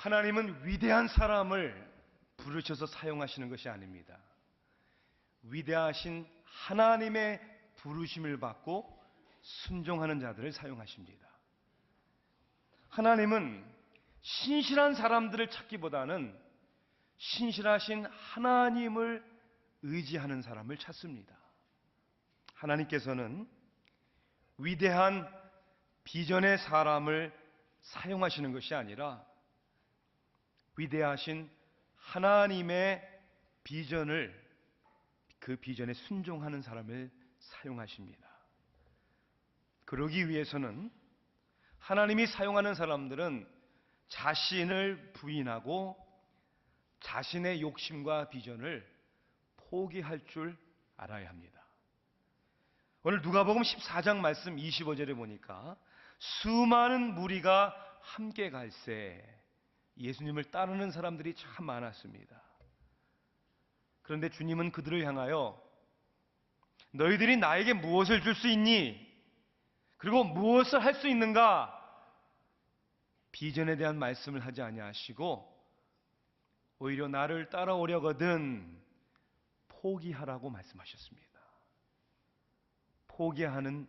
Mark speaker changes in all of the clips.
Speaker 1: 하나님은 위대한 사람을 부르셔서 사용하시는 것이 아닙니다. 위대하신 하나님의 부르심을 받고 순종하는 자들을 사용하십니다. 하나님은 신실한 사람들을 찾기보다는 신실하신 하나님을 의지하는 사람을 찾습니다. 하나님께서는 위대한 비전의 사람을 사용하시는 것이 아니라 위대하신 하나님의 비전을, 그 비전에 순종하는 사람을 사용하십니다. 그러기 위해서는 하나님이 사용하는 사람들은 자신을 부인하고 자신의 욕심과 비전을 포기할 줄 알아야 합니다. 오늘 누가복음 14장 말씀 25절에 보니까 수많은 무리가 함께 갈새 예수님을 따르는 사람들이 참 많았습니다. 그런데 주님은 그들을 향하여 너희들이 나에게 무엇을 줄 수 있니? 그리고 무엇을 할 수 있는가? 비전에 대한 말씀을 하지 아니하시고 오히려 나를 따라오려거든 포기하라고 말씀하셨습니다. 포기하는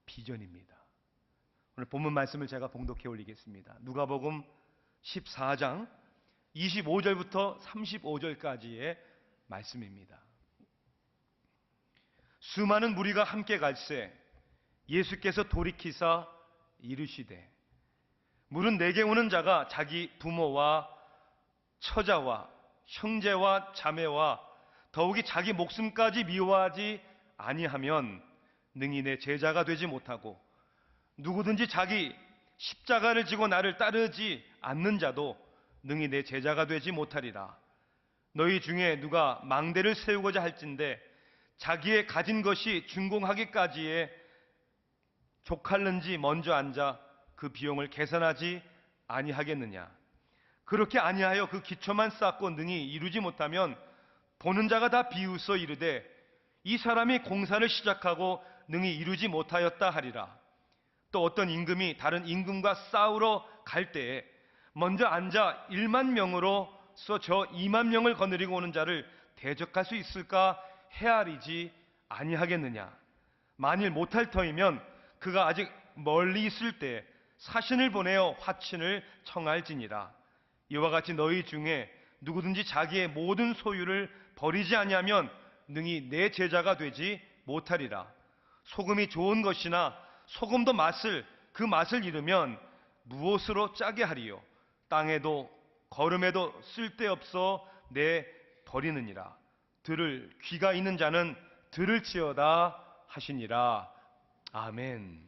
Speaker 1: 비전입니다. 오늘 본문 말씀을 제가 봉독해 올리겠습니다. 누가복음 14장 25절부터 35절까지의 말씀입니다. 수많은 무리가 함께 갈새 예수께서 돌이키사 이르시되 물은 내게 오는 자가 자기 부모와 처자와 형제와 자매와 더욱이 자기 목숨까지 미워하지 아니하면 능히 내 제자가 되지 못하고 누구든지 자기 십자가를 지고 나를 따르지 않는 자도 능히 내 제자가 되지 못하리라. 너희 중에 누가 망대를 세우고자 할진대 자기의 가진 것이 준공하기까지에 족할는지 먼저 앉아 그 비용을 계산하지 아니하겠느냐. 그렇게 아니하여 그 기초만 쌓고 능히 이루지 못하면 보는 자가 다 비웃어 이르되 이 사람이 공사를 시작하고 능히 이루지 못하였다 하리라. 또 어떤 임금이 다른 임금과 싸우러 갈 때에 먼저 앉아 1만 명으로서 저 2만 명을 거느리고 오는 자를 대적할 수 있을까 헤아리지 아니하겠느냐. 만일 못할 터이면 그가 아직 멀리 있을 때 사신을 보내어 화친을 청할지니라. 이와 같이 너희 중에 누구든지 자기의 모든 소유를 버리지 아니하면 능히 내 제자가 되지 못하리라. 소금이 좋은 것이나 소금도 그 맛을 잃으면 무엇으로 짜게 하리요. 땅에도 거름에도 쓸데없어 내 버리느니라. 들을 귀가 있는 자는 들을지어다 하시니라. 아멘.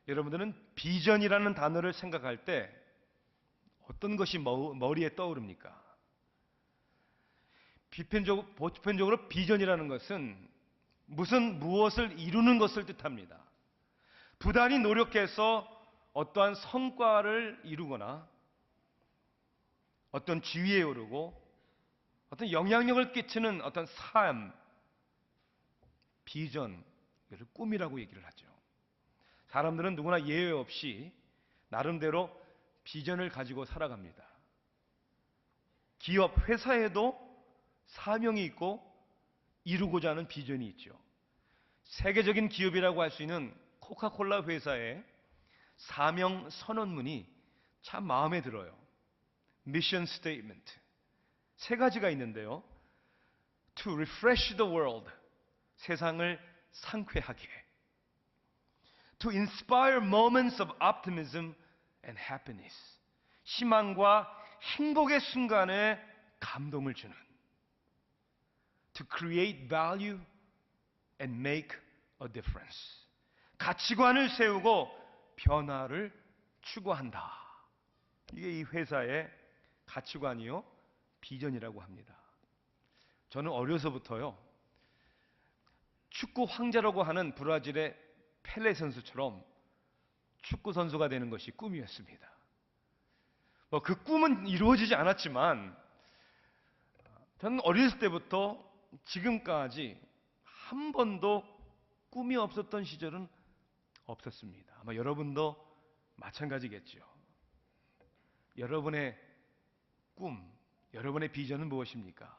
Speaker 1: 여러분들은 비전이라는 단어를 생각할 때 어떤 것이 머리에 떠오릅니까? 보편적으로 비전이라는 것은 무엇을 이루는 것을 뜻합니다. 부단히 노력해서 어떠한 성과를 이루거나 어떤 지위에 오르고 어떤 영향력을 끼치는 어떤 삶, 비전, 이것을 꿈이라고 얘기를 하죠. 사람들은 누구나 예외 없이 나름대로 비전을 가지고 살아갑니다. 기업, 회사에도 사명이 있고 이루고자 하는 비전이 있죠. 세계적인 기업이라고 할 수 있는 코카콜라 회사의 사명 선언문이 참 마음에 들어요. 미션 스테이트먼트. 세 가지가 있는데요. To refresh the world. 세상을 상쾌하게. To inspire moments of optimism and happiness. 희망과 행복의 순간에 감동을 주는. To create value and make a difference. 가치관을 세우고 변화를 추구한다. 이게 이 회사의 가치관이요, 비전이라고 합니다. 저는 어려서부터요, 축구 황제라고 하는 브라질의 펠레 선수처럼 축구 선수가 되는 것이 꿈이었습니다. 그 꿈은 이루어지지 않았지만 저는 어렸을 때부터 지금까지 한 번도 꿈이 없었던 시절은 없었습니다. 아마 여러분도 마찬가지겠죠. 여러분의 꿈, 여러분의 비전은 무엇입니까?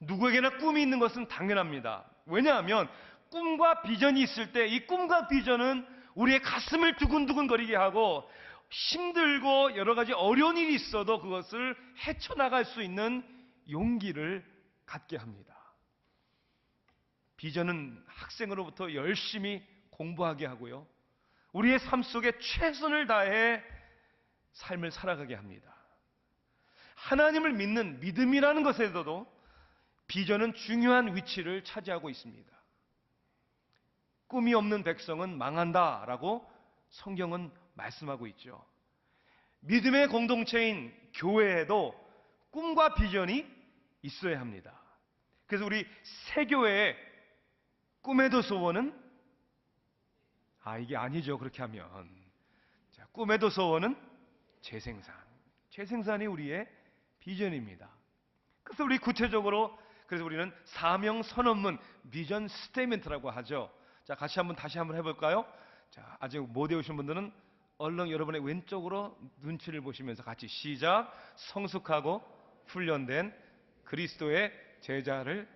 Speaker 1: 누구에게나 꿈이 있는 것은 당연합니다. 왜냐하면 꿈과 비전이 있을 때 이 꿈과 비전은 우리의 가슴을 두근두근거리게 하고 힘들고 여러 가지 어려운 일이 있어도 그것을 헤쳐나갈 수 있는 용기를 갖게 합니다. 비전은 학생으로부터 열심히 공부하게 하고요. 우리의 삶 속에 최선을 다해 삶을 살아가게 합니다. 하나님을 믿는 믿음이라는 것에서도 비전은 중요한 위치를 차지하고 있습니다. 꿈이 없는 백성은 망한다라고 성경은 말씀하고 있죠. 믿음의 공동체인 교회에도 꿈과 비전이 있어야 합니다. 그래서 우리 새교회의 꿈에도 소원은 이게 아니죠. 그렇게 하면 꿈에도 소원은 재생산이 우리의 비전입니다. 그래서 우리 구체적으로 우리는 사명 선언문 비전 스테이트먼트라고 하죠. 다시 한번 해볼까요? 아직 못 외우신 분들은 얼른 여러분의 왼쪽으로 눈치를 보시면서 같이 시작. 성숙하고 훈련된 그리스도의 제자를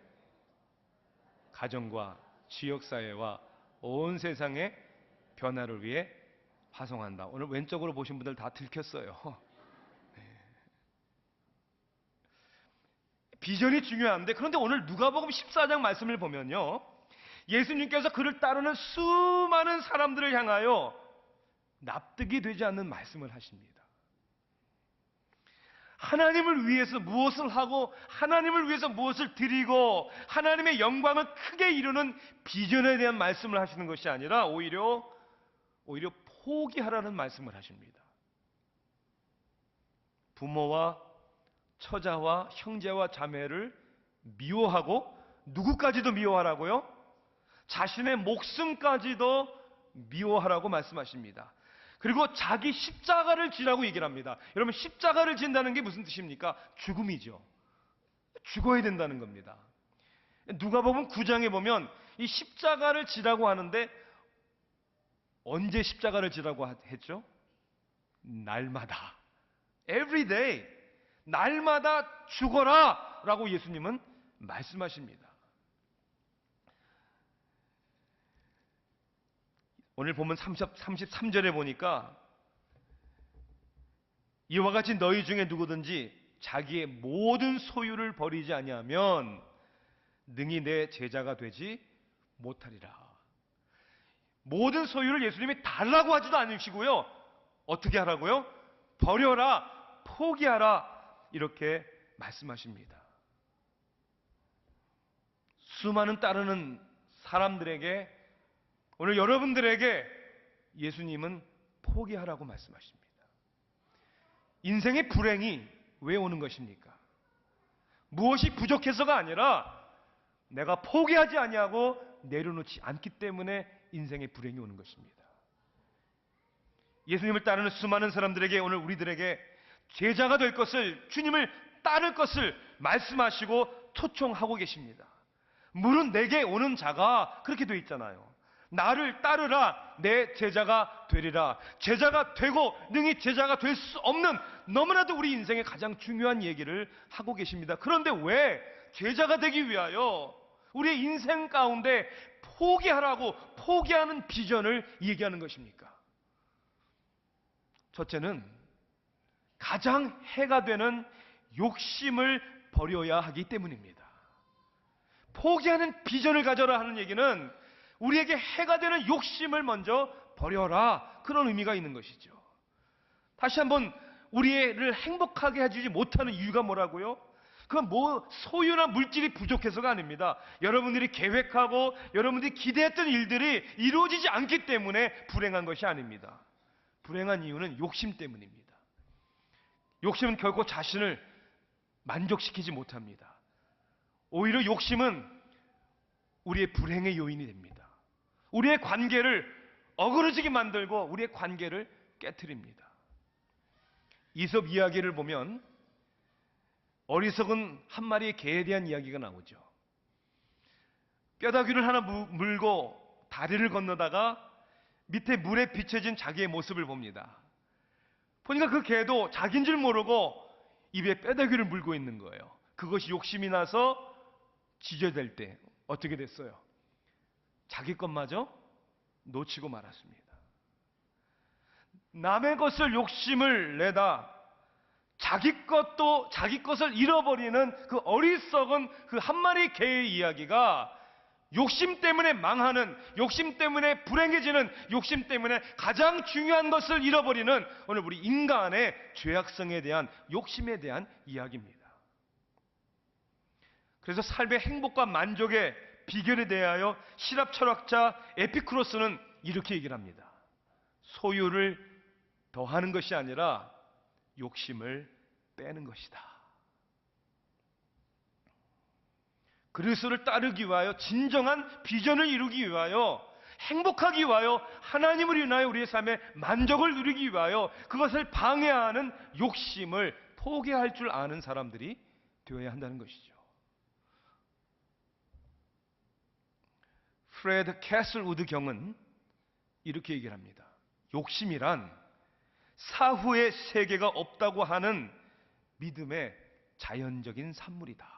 Speaker 1: 가정과 지역사회와 온 세상의 변화를 위해 파송한다. 오늘 왼쪽으로 보신 분들 다 들켰어요. 비전이 중요한데, 그런데 오늘 누가복음 14장 말씀을 보면요, 예수님께서 그를 따르는 수많은 사람들을 향하여 납득이 되지 않는 말씀을 하십니다. 하나님을 위해서 무엇을 하고 하나님을 위해서 무엇을 드리고 하나님의 영광을 크게 이루는 비전에 대한 말씀을 하시는 것이 아니라 오히려 포기하라는 말씀을 하십니다. 부모와 처자와 형제와 자매를 미워하고, 누구까지도 미워하라고요? 자신의 목숨까지도 미워하라고 말씀하십니다. 그리고 자기 십자가를 지라고 얘기를 합니다. 여러분, 십자가를 진다는 게 무슨 뜻입니까? 죽음이죠. 죽어야 된다는 겁니다. 누가복음 9장에 보면 이 십자가를 지라고 하는데 언제 십자가를 지라고 했죠? 날마다. Every day. 날마다 죽어라 라고 예수님은 말씀하십니다. 오늘 보면 33절에 보니까 이와 같이 너희 중에 누구든지 자기의 모든 소유를 버리지 아니하면 능히 내 제자가 되지 못하리라. 모든 소유를 예수님이 달라고 하지도 않으시고요. 어떻게 하라고요? 버려라, 포기하라, 이렇게 말씀하십니다. 수많은 따르는 사람들에게, 오늘 여러분들에게 예수님은 포기하라고 말씀하십니다. 인생의 불행이 왜 오는 것입니까? 무엇이 부족해서가 아니라 내가 포기하지 아니하고 내려놓지 않기 때문에 인생의 불행이 오는 것입니다. 예수님을 따르는 수많은 사람들에게, 오늘 우리들에게 제자가 될 것을, 주님을 따를 것을 말씀하시고 초청하고 계십니다. 물은 내게 오는 자가, 그렇게 되어 있잖아요. 나를 따르라, 내 제자가 되리라. 제자가 되고 능히 제자가 될 수 없는, 너무나도 우리 인생의 가장 중요한 얘기를 하고 계십니다. 그런데 왜 제자가 되기 위하여 우리의 인생 가운데 포기하라고, 포기하는 비전을 얘기하는 것입니까? 첫째는 가장 해가 되는 욕심을 버려야 하기 때문입니다. 포기하는 비전을 가져라 하는 얘기는 우리에게 해가 되는 욕심을 먼저 버려라, 그런 의미가 있는 것이죠. 다시 한번, 우리를 행복하게 해주지 못하는 이유가 뭐라고요? 그건 소유나 물질이 부족해서가 아닙니다. 여러분들이 계획하고 여러분들이 기대했던 일들이 이루어지지 않기 때문에 불행한 것이 아닙니다. 불행한 이유는 욕심 때문입니다. 욕심은 결코 자신을 만족시키지 못합니다. 오히려 욕심은 우리의 불행의 요인이 됩니다. 우리의 관계를 어그러지게 만들고 우리의 관계를 깨트립니다. 이솝 이야기를 보면 어리석은 한 마리의 개에 대한 이야기가 나오죠. 뼈다귀를 하나 물고 다리를 건너다가 밑에 물에 비춰진 자기의 모습을 봅니다. 보니까 그 개도 자기인 줄 모르고 입에 뼈다귀를 물고 있는 거예요. 그것이 욕심이 나서 지저댈 때 어떻게 됐어요? 자기 것마저 놓치고 말았습니다. 남의 것을 욕심을 내다 자기 것을 잃어버리는 그 어리석은 그 한 마리 개의 이야기가 욕심 때문에 망하는, 욕심 때문에 불행해지는, 욕심 때문에 가장 중요한 것을 잃어버리는 오늘 우리 인간의 죄악성에 대한, 욕심에 대한 이야기입니다. 그래서 삶의 행복과 만족의 비결에 대하여 시랍 철학자 에피쿠로스는 이렇게 얘기를 합니다. 소유를 더하는 것이 아니라 욕심을 빼는 것이다. 그리스도를 따르기 위하여, 진정한 비전을 이루기 위하여, 행복하기 위하여, 하나님을 인하여 우리의 삶의 만족을 누리기 위하여 그것을 방해하는 욕심을 포기할 줄 아는 사람들이 되어야 한다는 것이죠. 프레드 캐슬우드 경은 이렇게 얘기를 합니다. 욕심이란 사후의 세계가 없다고 하는 믿음의 자연적인 산물이다.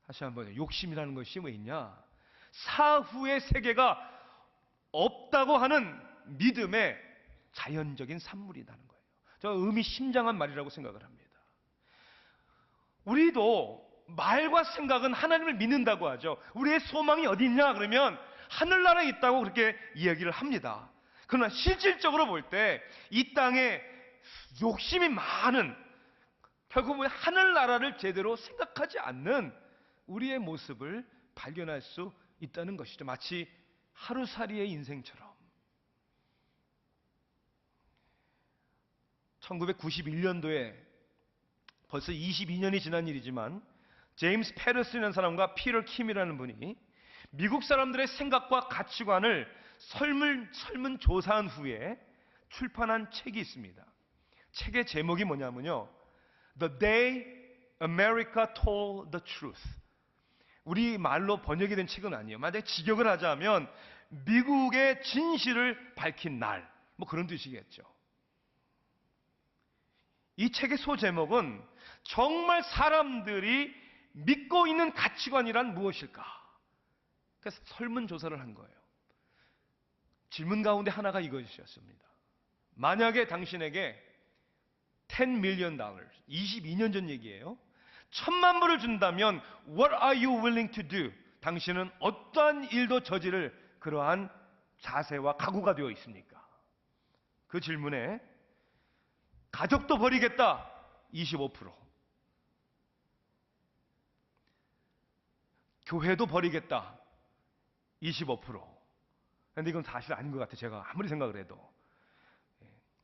Speaker 1: 다시 한번, 욕심이라는 것이 왜 있냐? 사후의 세계가 없다고 하는 믿음의 자연적인 산물이라는 거예요. 저 의미심장한 말이라고 생각을 합니다. 우리도 말과 생각은 하나님을 믿는다고 하죠. 우리의 소망이 어디 있냐 그러면 하늘나라에 있다고 그렇게 이야기를 합니다. 그러나 실질적으로 볼 때 이 땅에 욕심이 많은, 결국은 하늘나라를 제대로 생각하지 않는 우리의 모습을 발견할 수 있다는 것이죠. 마치 하루살이의 인생처럼. 1991년도에 벌써 22년이 지난 일이지만 제임스 페르슨이라는 사람과 피터 킴이라는 분이 미국 사람들의 생각과 가치관을 설문조사한 후에 출판한 책이 있습니다. 책의 제목이 뭐냐면요, The Day America Told the Truth. 우리 말로 번역이 된 책은 아니에요. 만약에 직역을 하자면 미국의 진실을 밝힌 날, 뭐 그런 뜻이겠죠. 이 책의 소제목은 정말 사람들이 믿고 있는 가치관이란 무엇일까? 그래서 설문조사를 한 거예요. 질문 가운데 하나가 이것이었습니다. 만약에 당신에게 $10 million, 22년 전 얘기예요. 1,000만 불을 준다면 What are you willing to do? 당신은 어떠한 일도 저지를 그러한 자세와 각오가 되어 있습니까? 그 질문에 가족도 버리겠다 25%, 교회도 버리겠다 25%. 근데 이건 사실 아닌 것 같아요. 제가 아무리 생각을 해도.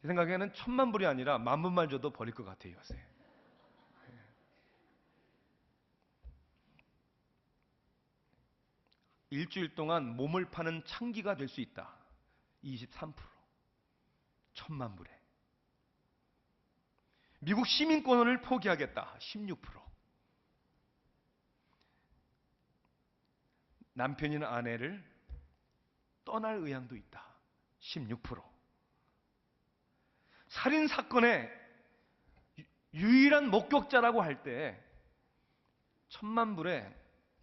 Speaker 1: 제 생각에는 1,000만 불이 아니라 10,000불만 줘도 버릴 것 같아요, 요새. 일주일 동안 몸을 파는 창기가 될 수 있다 23%. 1,000만 불에. 미국 시민권을 포기하겠다 16%. 남편이나 아내를 떠날 의향도 있다 16%. 살인사건의 유일한 목격자라고 할 때 1,000만 불에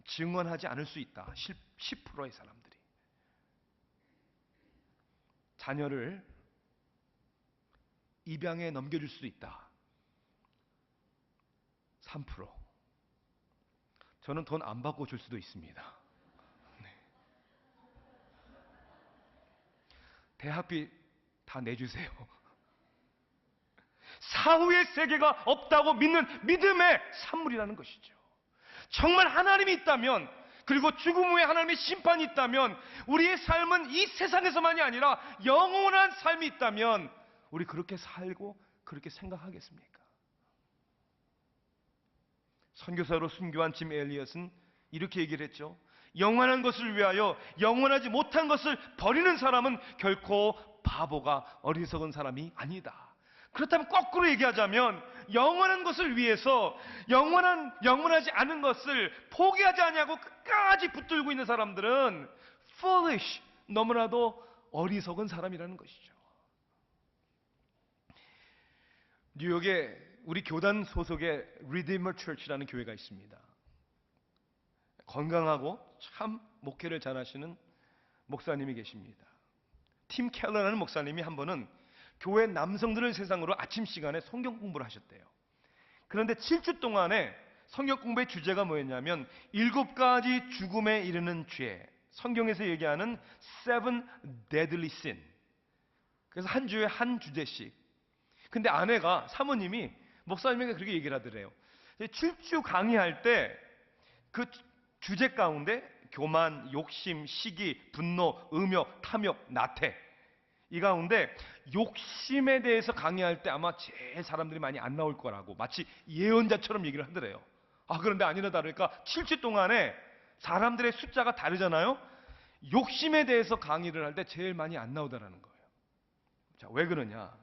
Speaker 1: 증언하지 않을 수 있다 10%의 사람들이. 자녀를 입양에 넘겨줄 수 있다 3%. 저는 돈 안 받고 줄 수도 있습니다. 네. 대학비 다 내주세요. 사후의 세계가 없다고 믿는 믿음의 산물이라는 것이죠. 정말 하나님이 있다면, 그리고 죽음 후에 하나님의 심판이 있다면, 우리의 삶은 이 세상에서만이 아니라 영원한 삶이 있다면 우리 그렇게 살고 그렇게 생각하겠습니까? 선교사로 순교한 짐 엘리엇은 이렇게 얘기를 했죠. 영원한 것을 위하여 영원하지 못한 것을 버리는 사람은 결코 바보가 어리석은 사람이 아니다. 그렇다면 거꾸로 얘기하자면 영원한 것을 위해서 영원하지 않은 것을 포기하지 아니하고 끝까지 붙들고 있는 사람들은 foolish, 너무나도 어리석은 사람이라는 것이죠. 뉴욕에 우리 교단 소속의 리디머 처치라는 교회가 있습니다. 건강하고 참 목회를 잘하시는 목사님이 계십니다. 팀 켈러라는 목사님이 한 번은 교회 남성들을 세상으로 아침 시간에 성경 공부를 하셨대요. 그런데 7주 동안에 성경 공부의 주제가 뭐였냐면 7가지 죽음에 이르는 죄, 성경에서 얘기하는 Seven Deadly Sin. 그래서 한 주에 한 주제씩. 근데 아내가, 사모님이 목사님에게 그렇게 얘기를 하더래요. 7주 강의할 때 그 주제 가운데 교만, 욕심, 시기, 분노, 음욕, 탐욕, 나태, 이 가운데 욕심에 대해서 강의할 때 아마 제일 사람들이 많이 안 나올 거라고 마치 예언자처럼 얘기를 하더래요. 그런데 아니나 다를까 7주 동안에 사람들의 숫자가 다르잖아요. 욕심에 대해서 강의를 할 때 제일 많이 안 나오더라는 거예요. 자, 왜 그러냐?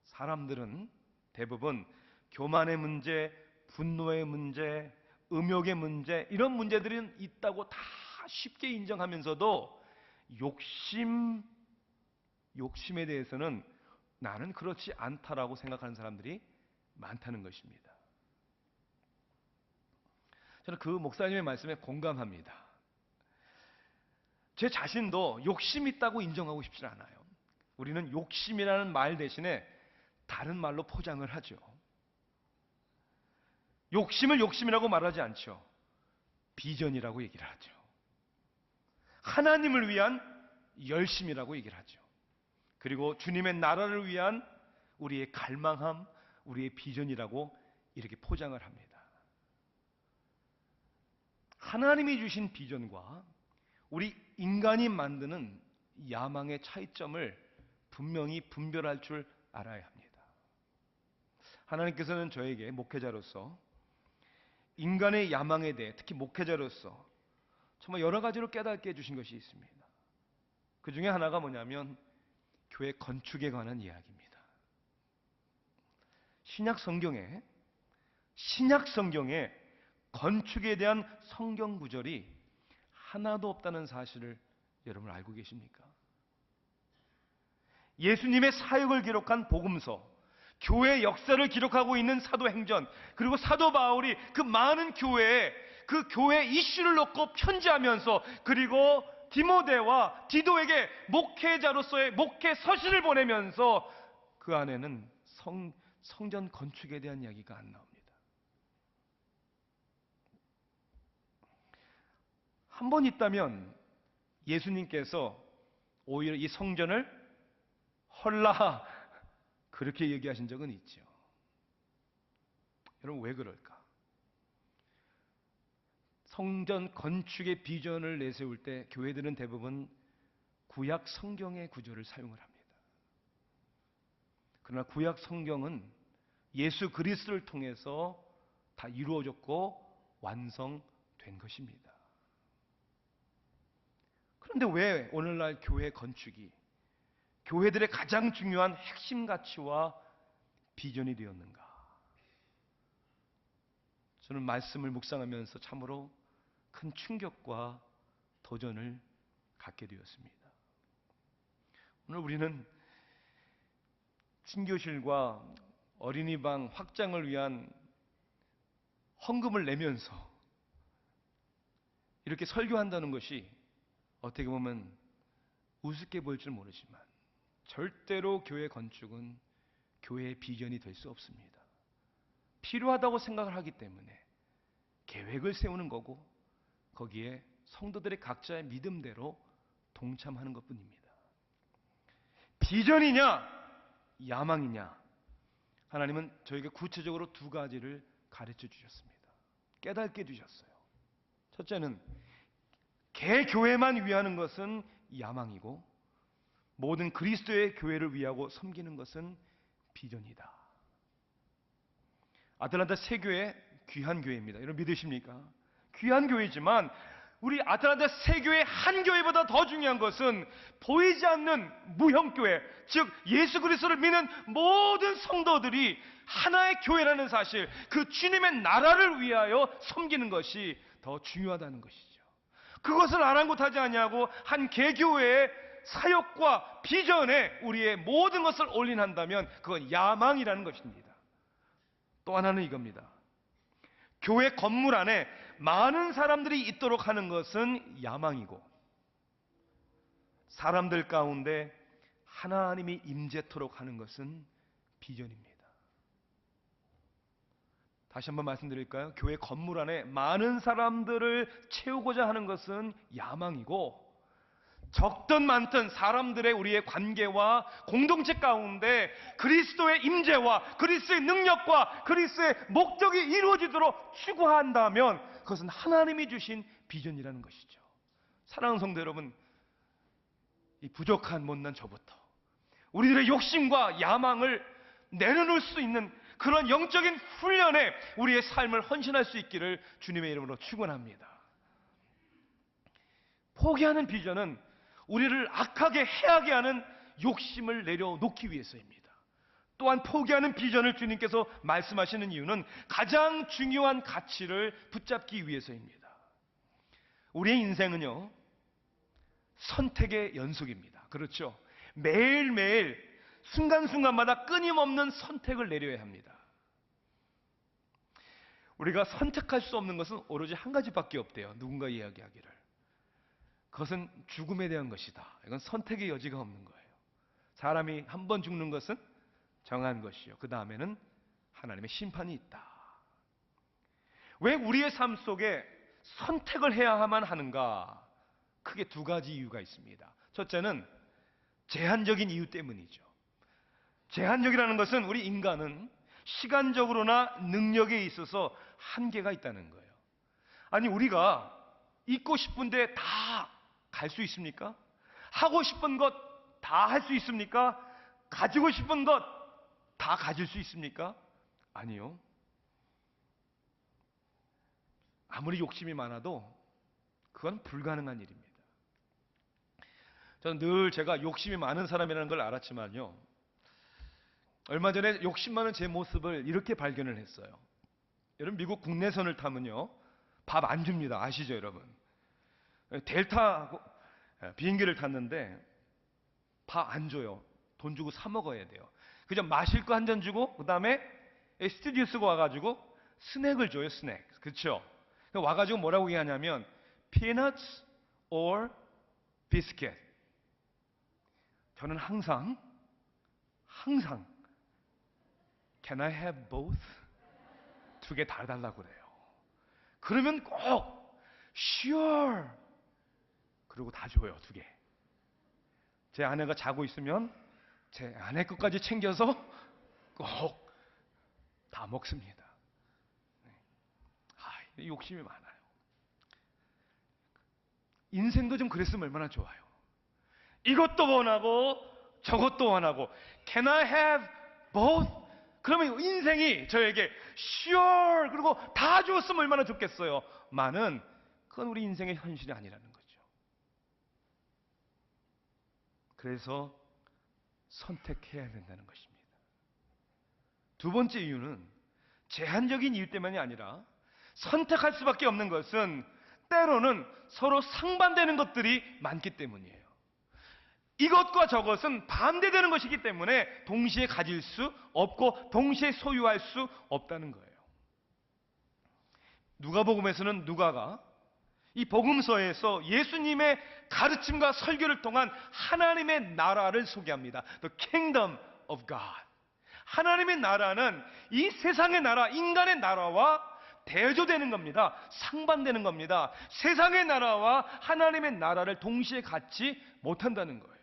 Speaker 1: 사람들은 대부분 교만의 문제, 분노의 문제, 음욕의 문제, 이런 문제들은 있다고 다 쉽게 인정하면서도 욕심에 대해서는 나는 그렇지 않다라고 생각하는 사람들이 많다는 것입니다. 저는 그 목사님의 말씀에 공감합니다. 제 자신도 욕심 있다고 인정하고 싶지 않아요. 우리는 욕심이라는 말 대신에 다른 말로 포장을 하죠. 욕심을 욕심이라고 말하지 않죠. 비전이라고 얘기를 하죠. 하나님을 위한 열심이라고 얘기를 하죠. 그리고 주님의 나라를 위한 우리의 갈망함, 우리의 비전이라고 이렇게 포장을 합니다. 하나님이 주신 비전과 우리 인간이 만드는 야망의 차이점을 분명히 분별할 줄 알아야 합니다. 하나님께서는 저에게 목회자로서 인간의 야망에 대해, 특히 목회자로서 정말 여러 가지로 깨닫게 해주신 것이 있습니다. 그 중에 하나가 뭐냐면 교회 건축에 관한 이야기입니다. 신약 성경에 건축에 대한 성경 구절이 하나도 없다는 사실을 여러분 알고 계십니까? 예수님의 사역을 기록한 복음서, 교회의 역사를 기록하고 있는 사도행전, 그리고 사도 바울이 그 많은 교회에 그 교회 이슈를 놓고 편지하면서, 그리고 디모데와 디도에게 목회자로서의 목회 서신을 보내면서 그 안에는 성전 건축에 대한 이야기가 안 나옵니다. 한 번 있다면 예수님께서 오히려 이 성전을 헐라 그렇게 얘기하신 적은 있죠. 여러분 왜 그럴까? 성전 건축의 비전을 내세울 때 교회들은 대부분 구약 성경의 구절을 사용을 합니다. 그러나 구약 성경은 예수 그리스도를 통해서 다 이루어졌고 완성된 것입니다. 그런데 왜 오늘날 교회 건축이 교회들의 가장 중요한 핵심 가치와 비전이 되었는가? 저는 말씀을 묵상하면서 참으로 큰 충격과 도전을 갖게 되었습니다. 오늘 우리는 친교실과 어린이방 확장을 위한 헌금을 내면서 이렇게 설교한다는 것이 어떻게 보면 우습게 보일 줄 모르지만 절대로 교회 건축은 교회의 비전이 될 수 없습니다. 필요하다고 생각을 하기 때문에 계획을 세우는 거고 거기에 성도들의 각자의 믿음대로 동참하는 것뿐입니다. 비전이냐 야망이냐, 하나님은 저에게 구체적으로 두 가지를 가르쳐 주셨습니다. 깨닫게 해주셨어요. 첫째는 개교회만 위하는 것은 야망이고 모든 그리스도의 교회를 위하고 섬기는 것은 비전이다. 아틀란타 세교회 귀한 교회입니다. 여러분 믿으십니까? 귀한 교회지만 우리 아틀란타 세교회 한 교회보다 더 중요한 것은 보이지 않는 무형교회, 즉 예수 그리스도를 믿는 모든 성도들이 하나의 교회라는 사실, 그 주님의 나라를 위하여 섬기는 것이 더 중요하다는 것이죠. 그것을 아랑곳하지 않냐고 한 개교회에 사역과 비전에 우리의 모든 것을 올인한다면 그건 야망이라는 것입니다. 또 하나는 이겁니다. 교회 건물 안에 많은 사람들이 있도록 하는 것은 야망이고, 사람들 가운데 하나님이 임재토록 하는 것은 비전입니다. 다시 한번 말씀드릴까요? 교회 건물 안에 많은 사람들을 채우고자 하는 것은 야망이고, 적든 많든 사람들의 우리의 관계와 공동체 가운데 그리스도의 임재와 그리스도의 능력과 그리스도의 목적이 이루어지도록 추구한다면 그것은 하나님이 주신 비전이라는 것이죠. 사랑하는 성도 여러분, 이 부족한 못난 저부터 우리들의 욕심과 야망을 내려놓을 수 있는 그런 영적인 훈련에 우리의 삶을 헌신할 수 있기를 주님의 이름으로 축원합니다. 포기하는 비전은 우리를 악하게 해하게 하는 욕심을 내려놓기 위해서입니다. 또한 포기하는 비전을 주님께서 말씀하시는 이유는 가장 중요한 가치를 붙잡기 위해서입니다. 우리의 인생은요, 선택의 연속입니다. 그렇죠? 매일매일 순간순간마다 끊임없는 선택을 내려야 합니다. 우리가 선택할 수 없는 것은 오로지 한 가지밖에 없대요. 누군가 이야기하기를. 그것은 죽음에 대한 것이다. 이건 선택의 여지가 없는 거예요. 사람이 한 번 죽는 것은 정한 것이요. 그 다음에는 하나님의 심판이 있다. 왜 우리의 삶 속에 선택을 해야만 하는가? 크게 두 가지 이유가 있습니다. 첫째는 제한적인 이유 때문이죠. 제한적이라는 것은 우리 인간은 시간적으로나 능력에 있어서 한계가 있다는 거예요. 아니, 우리가 있고 싶은데 다 갈 수 있습니까? 하고 싶은 것 다 할 수 있습니까? 가지고 싶은 것 다 가질 수 있습니까? 아니요. 아무리 욕심이 많아도 그건 불가능한 일입니다. 저는 늘 제가 욕심이 많은 사람이라는 걸 알았지만요, 얼마 전에 욕심 많은 제 모습을 이렇게 발견을 했어요. 여러분, 미국 국내선을 타면요, 밥 안 줍니다. 아시죠, 여러분? 델타 비행기를 탔는데 밥 안 줘요. 돈 주고 사 먹어야 돼요. 그냥 마실 거 한 잔 주고 그 다음에 스튜디오스가 와가지고 스낵을 줘요. 스낵. 그렇죠? 와가지고 뭐라고 얘기하냐면 peanuts or biscuit. 저는 항상 Can I have both? 두 개 다 달라고 그래요. 그러면 꼭 sure. 그리고 다 줘요. 두 개. 제 아내가 자고 있으면 제 아내 것까지 챙겨서 꼭 다 먹습니다. 욕심이 많아요. 인생도 좀 그랬으면 얼마나 좋아요. 이것도 원하고 저것도 원하고 Can I have both? 그러면 인생이 저에게 sure 그리고 다 주었으면 얼마나 좋겠어요. 많은 그건 우리 인생의 현실이 아니라는 거죠. 그래서 선택해야 된다는 것입니다. 두 번째 이유는 제한적인 이유 때문이 아니라 선택할 수밖에 없는 것은 때로는 서로 상반되는 것들이 많기 때문이에요. 이것과 저것은 반대되는 것이기 때문에 동시에 가질 수 없고 동시에 소유할 수 없다는 거예요. 누가복음에서는 누가가 이 복음서에서 예수님의 가르침과 설교를 통한 하나님의 나라를 소개합니다. The kingdom of God. 하나님의 나라는 이 세상의 나라, 인간의 나라와 대조되는 겁니다. 상반되는 겁니다. 세상의 나라와 하나님의 나라를 동시에 갖지 못한다는 거예요.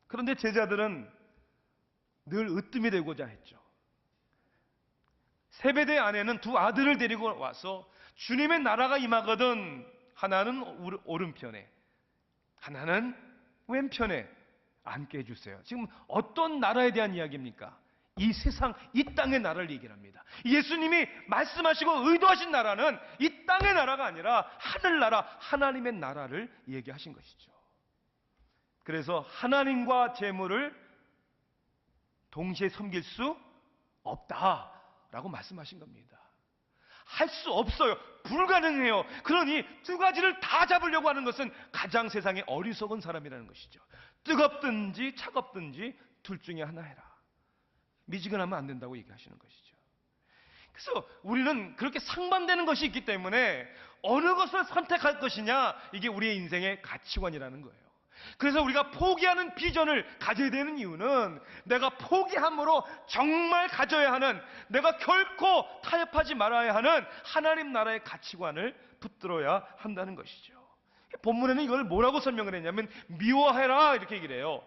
Speaker 1: 그런데 제자들은 늘 으뜸이 되고자 했죠. 세베대 아내는 두 아들을 데리고 와서 주님의 나라가 임하거든 하나는 오른편에 하나는 왼편에 앉게 해주세요. 지금 어떤 나라에 대한 이야기입니까? 이 세상, 이 땅의 나라를 얘기합니다. 예수님이 말씀하시고 의도하신 나라는 이 땅의 나라가 아니라 하늘나라, 하나님의 나라를 얘기하신 것이죠. 그래서 하나님과 재물을 동시에 섬길 수 없다라고 말씀하신 겁니다. 할 수 없어요. 불가능해요. 그러니 두 가지를 다 잡으려고 하는 것은 가장 세상에 어리석은 사람이라는 것이죠. 뜨겁든지 차갑든지 둘 중에 하나 해라. 미지근하면 안 된다고 얘기하시는 것이죠. 그래서 우리는 그렇게 상반되는 것이 있기 때문에 어느 것을 선택할 것이냐, 이게 우리의 인생의 가치관이라는 거예요. 그래서 우리가 포기하는 비전을 가져야 되는 이유는 내가 포기함으로 정말 가져야 하는, 내가 결코 타협하지 말아야 하는 하나님 나라의 가치관을 붙들어야 한다는 것이죠. 본문에는 이걸 뭐라고 설명을 했냐면 미워해라 이렇게 얘기를 해요.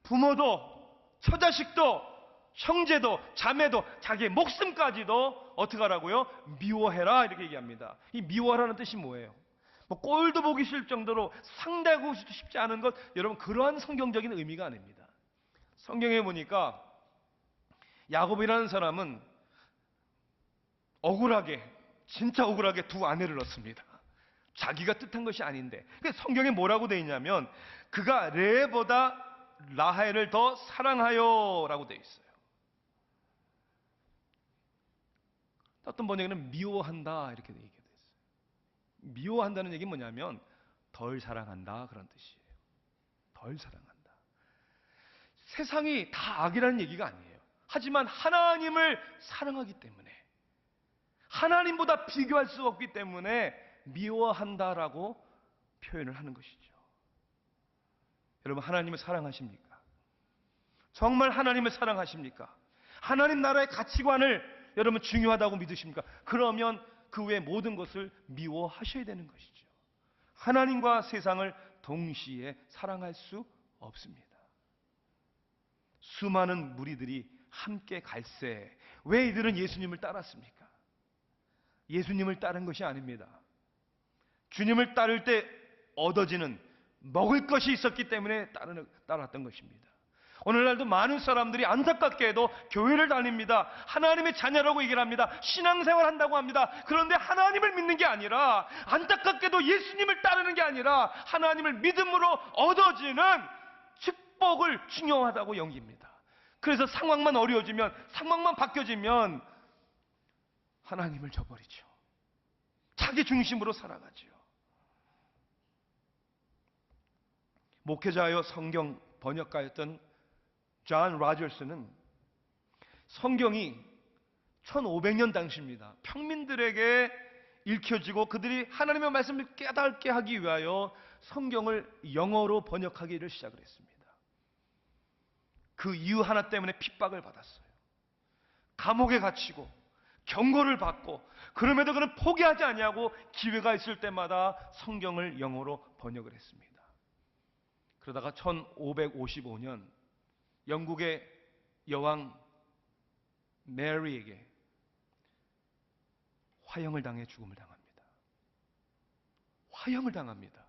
Speaker 1: 부모도 처자식도 형제도 자매도 자기의 목숨까지도 어떻게 하라고요? 미워해라 이렇게 얘기합니다. 이 미워하라는 뜻이 뭐예요? 뭐 꼴도 보기 싫을 정도로 상대하고 싶지 않은 것, 여러분 그러한 성경적인 의미가 아닙니다. 성경에 보니까 야곱이라는 사람은 억울하게, 진짜 억울하게 두 아내를 얻습니다. 자기가 뜻한 것이 아닌데. 성경에 뭐라고 되어 있냐면 그가 레보다 라헬을 더 사랑하여 라고 되어 있어요. 어떤 번역에는 미워한다 이렇게 얘기되어 있어요. 미워한다는 얘기는 뭐냐면 덜 사랑한다 그런 뜻이에요. 덜 사랑한다. 세상이 다 악이라는 얘기가 아니에요. 하지만 하나님을 사랑하기 때문에, 하나님보다 비교할 수 없기 때문에 미워한다라고 표현을 하는 것이죠. 여러분 하나님을 사랑하십니까? 정말 하나님을 사랑하십니까? 하나님 나라의 가치관을 여러분 중요하다고 믿으십니까? 그러면 그 외 모든 것을 미워하셔야 되는 것이죠. 하나님과 세상을 동시에 사랑할 수 없습니다. 수많은 무리들이 함께 갈새 왜 이들은 예수님을 따랐습니까? 예수님을 따른 것이 아닙니다. 주님을 따를 때 얻어지는 먹을 것이 있었기 때문에 따랐던 것입니다. 오늘날도 많은 사람들이 안타깝게도 교회를 다닙니다. 하나님의 자녀라고 얘기를 합니다. 신앙생활 한다고 합니다. 그런데 하나님을 믿는 게 아니라, 안타깝게도 예수님을 따르는 게 아니라 하나님을 믿음으로 얻어지는 축복을 중요하다고 여깁니다. 그래서 상황만 어려워지면, 상황만 바뀌어지면 하나님을 저버리죠. 자기 중심으로 살아가죠. 목회자여 성경 번역가였던 존 로저스는 성경이 1500년 당시입니다. 평민들에게 읽혀지고 그들이 하나님의 말씀을 깨닫게 하기 위하여 성경을 영어로 번역하기를 시작을 했습니다. 그 이유 하나 때문에 핍박을 받았어요. 감옥에 갇히고 경고를 받고, 그럼에도 그는 포기하지 아니하고 기회가 있을 때마다 성경을 영어로 번역을 했습니다. 그러다가 1555년 영국의 여왕 메리에게 화형을 당해 죽음을 당합니다. 화형을 당합니다.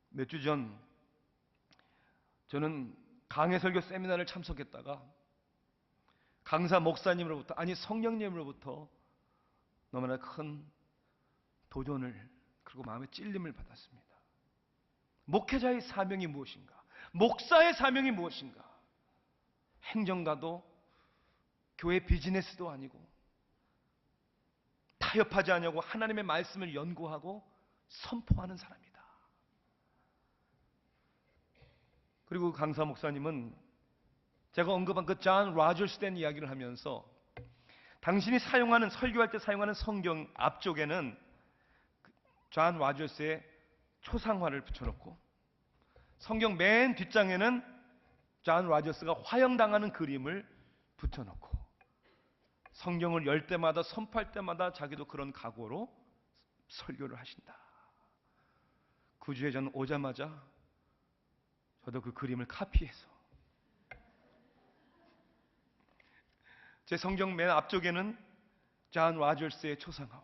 Speaker 1: 몇 주 전 저는 강해 설교 세미나를 참석했다가 강사 목사님으로부터, 아니 성령님으로부터 너무나 큰 도전을, 그리고 마음의 찔림을 받았습니다. 목회자의 사명이 무엇인가? 목사의 사명이 무엇인가? 행정가도 교회 비즈니스도 아니고 타협하지 않냐고 하나님의 말씀을 연구하고 선포하는 사람이다. 그리고 강사 목사님은 제가 언급한 그 존 로저스 된 이야기를 하면서 당신이 사용하는, 설교할 때 사용하는 성경 앞쪽에는 존 로저스의 초상화를 붙여놓고 성경 맨 뒷장에는 존 로저스가 화형당하는 그림을 붙여놓고 성경을 열 때마다, 선포할 때마다 자기도 그런 각오로 설교를 하신다. 그 주에 저는 오자마자 저도 그 그림을 카피해서 제 성경 맨 앞쪽에는 존 로저스의 초상화와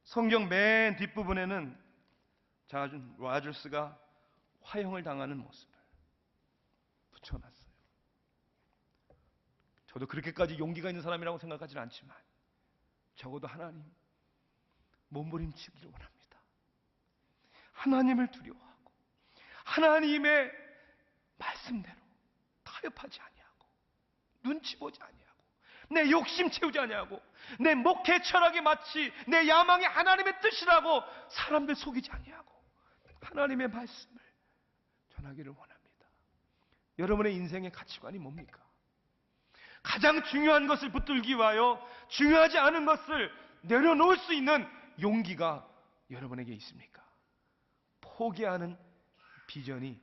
Speaker 1: 성경 맨 뒷부분에는 존 로저스가 화형을 당하는 모습을 붙여놨어요. 저도 그렇게까지 용기가 있는 사람이라고 생각하지는 않지만 적어도 하나님 몸부림치기를 원합니다. 하나님을 두려워하고 하나님의 말씀대로 타협하지 아니하고 눈치 보지 아니하고 내 욕심 채우지 아니하고 내 목회 철학이 마치 내 야망이 하나님의 뜻이라고 사람들 속이지 아니하고 하나님의 말씀을 전하기를 원합니다. 여러분의 인생의 가치관이 뭡니까? 가장 중요한 것을 붙들기 위하여 중요하지 않은 것을 내려놓을 수 있는 용기가 여러분에게 있습니까? 포기하는 비전이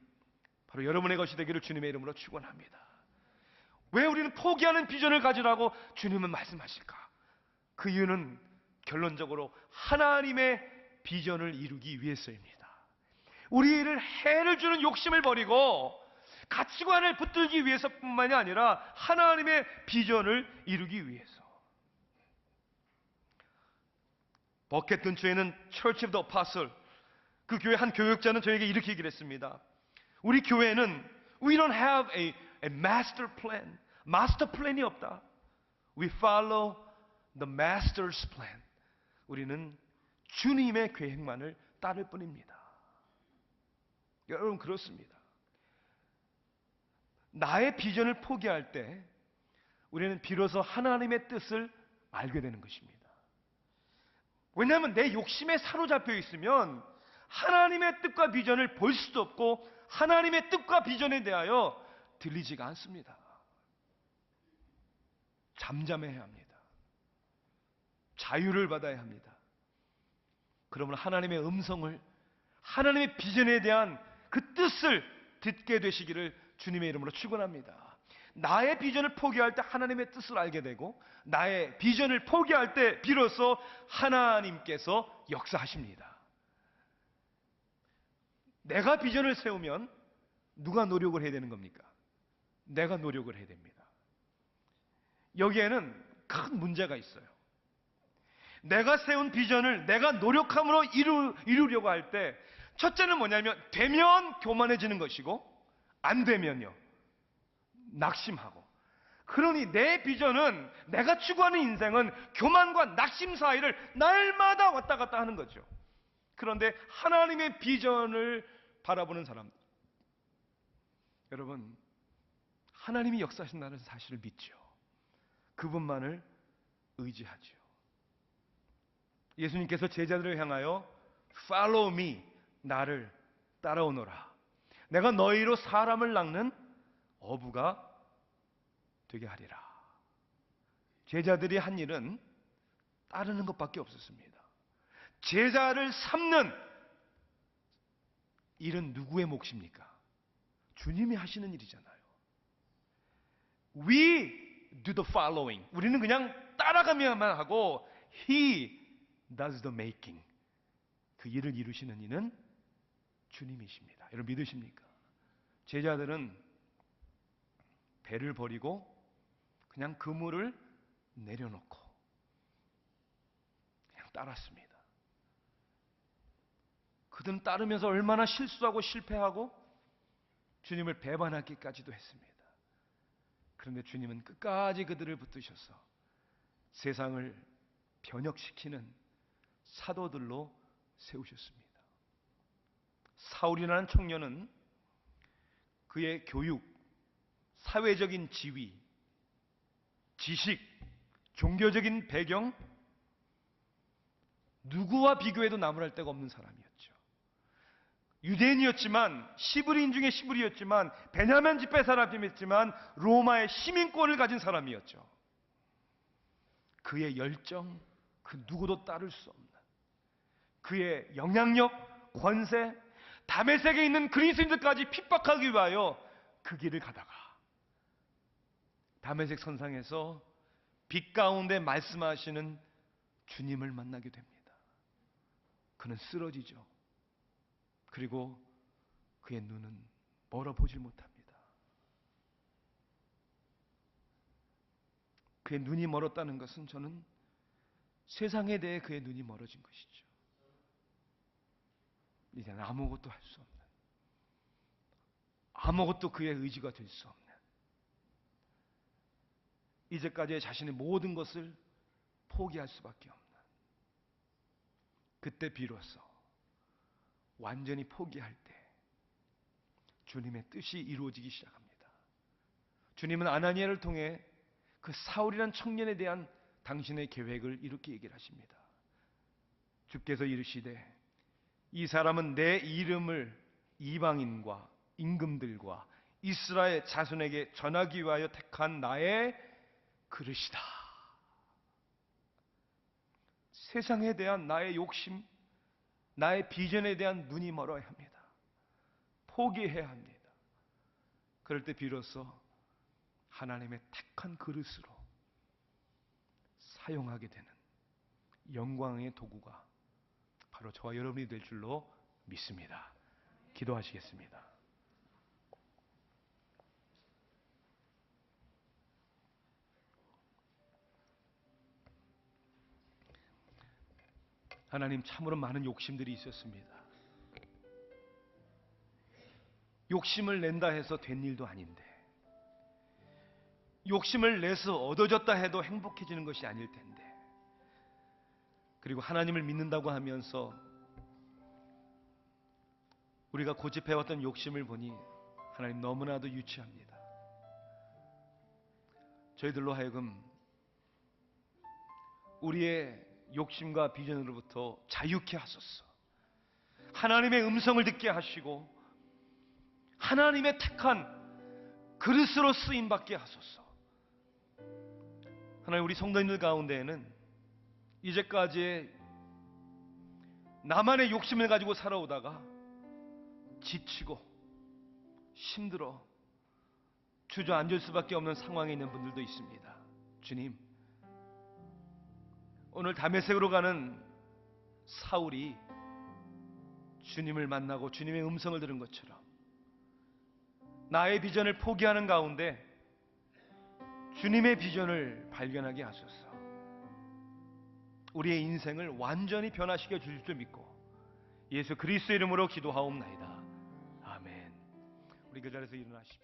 Speaker 1: 바로 여러분의 것이 되기를 주님의 이름으로 축원합니다. 왜 우리는 포기하는 비전을 가지라고 주님은 말씀하실까? 그 이유는 결론적으로 하나님의 비전을 이루기 위해서입니다. 우리를 해를 주는 욕심을 버리고 가치관을 붙들기 위해서뿐만이 아니라 하나님의 비전을 이루기 위해서. 버켓 근처에는 Church of the Apostle, 그 교회 한 교역자는 저에게 이렇게 얘기를 했습니다. 우리 교회는 We don't have a master plan. 마스터 플랜이 없다. We follow the master's plan. 우리는 주님의 계획만을 따를 뿐입니다. 여러분 그렇습니다. 나의 비전을 포기할 때 우리는 비로소 하나님의 뜻을 알게 되는 것입니다. 왜냐하면 내 욕심에 사로잡혀 있으면 하나님의 뜻과 비전을 볼 수도 없고 하나님의 뜻과 비전에 대하여 들리지가 않습니다. 잠잠해야 합니다. 자유를 받아야 합니다. 그러면 하나님의 음성을, 하나님의 비전에 대한 그 뜻을 듣게 되시기를 주님의 이름으로 축원합니다. 나의 비전을 포기할 때 하나님의 뜻을 알게 되고 나의 비전을 포기할 때 비로소 하나님께서 역사하십니다. 내가 비전을 세우면 누가 노력을 해야 되는 겁니까? 내가 노력을 해야 됩니다. 여기에는 큰 문제가 있어요. 내가 세운 비전을 내가 노력함으로 이루려고 할 때 첫째는 뭐냐면 되면 교만해지는 것이고 안 되면요 낙심하고. 그러니 내 비전은, 내가 추구하는 인생은 교만과 낙심 사이를 날마다 왔다 갔다 하는 거죠. 그런데 하나님의 비전을 바라보는 사람들, 여러분 하나님이 역사하신다는 사실을 믿죠. 그분만을 의지하죠. 예수님께서 제자들을 향하여 Follow me, 나를 따라오너라. 내가 너희로 사람을 낚는 어부가 되게 하리라. 제자들이 한 일은 따르는 것밖에 없었습니다. 제자를 삼는 일은 누구의 몫입니까? 주님이 하시는 일이잖아요. We do the following. 우리는 그냥 따라가야만 하고 He does the making. 그 일을 이루시는 이는 주님이십니다. 여러분 믿으십니까? 제자들은 배를 버리고 그냥 그물을 내려놓고 그냥 따랐습니다. 그들은 따르면서 얼마나 실수하고 실패하고 주님을 배반하기까지도 했습니다. 그런데 주님은 끝까지 그들을 붙드셔서 세상을 변혁시키는 사도들로 세우셨습니다. 사울이라는 청년은 그의 교육, 사회적인 지위, 지식, 종교적인 배경, 누구와 비교해도 나무랄 데가 없는 사람이었죠. 유대인이었지만, 시브리인 중에 시브리였지만, 베냐민 지파 사람이었지만 로마의 시민권을 가진 사람이었죠. 그의 열정, 그 누구도 따를 수 없는 그의 영향력, 권세, 다메섹에 있는 그리스인들까지 핍박하기 위하여 그 길을 가다가 다메섹 선상에서 빛 가운데 말씀하시는 주님을 만나게 됩니다. 그는 쓰러지죠. 그리고 그의 눈은 멀어보질 못합니다. 그의 눈이 멀었다는 것은 저는 세상에 대해 그의 눈이 멀어진 것이죠. 이제는 아무것도 할 수 없는, 아무것도 그의 의지가 될 수 없는, 이제까지의 자신의 모든 것을 포기할 수밖에 없는, 그때 비로소 완전히 포기할 때 주님의 뜻이 이루어지기 시작합니다. 주님은 아나니아를 통해 그 사울이란 청년에 대한 당신의 계획을 이렇게 얘기를 하십니다. 주께서 이르시되 이 사람은 내 이름을 이방인과 임금들과 이스라엘 자손에게 전하기 위하여 택한 나의 그릇이다. 세상에 대한 나의 욕심, 나의 비전에 대한 눈이 멀어야 합니다. 포기해야 합니다. 그럴 때 비로소 하나님의 택한 그릇으로 사용하게 되는 영광의 도구가 바로 저와 여러분이 될 줄로 믿습니다. 기도하시겠습니다. 하나님, 참으로 많은 욕심들이 있었습니다. 욕심을 낸다 해서 된 일도 아닌데, 욕심을 내서 얻어졌다 해도 행복해지는 것이 아닐 텐데, 그리고 하나님을 믿는다고 하면서 우리가 고집해왔던 욕심을 보니 하나님 너무나도 유치합니다. 저희들로 하여금 우리의 욕심과 비전으로부터 자유케 하소서. 하나님의 음성을 듣게 하시고 하나님의 택한 그릇으로 쓰임받게 하소서. 하나님, 우리 성도님들 가운데에는 이제까지 나만의 욕심을 가지고 살아오다가 지치고 힘들어 주저앉을 수밖에 없는 상황에 있는 분들도 있습니다. 주님, 오늘 다메섹으로 가는 사울이 주님을 만나고 주님의 음성을 들은 것처럼 나의 비전을 포기하는 가운데 주님의 비전을 발견하게 하소서. 우리의 인생을 완전히 변화시켜 주실 줄 믿고 예수 그리스도의 이름으로 기도하옵나이다. 아멘. 우리 그 자리에서 일어나십시다.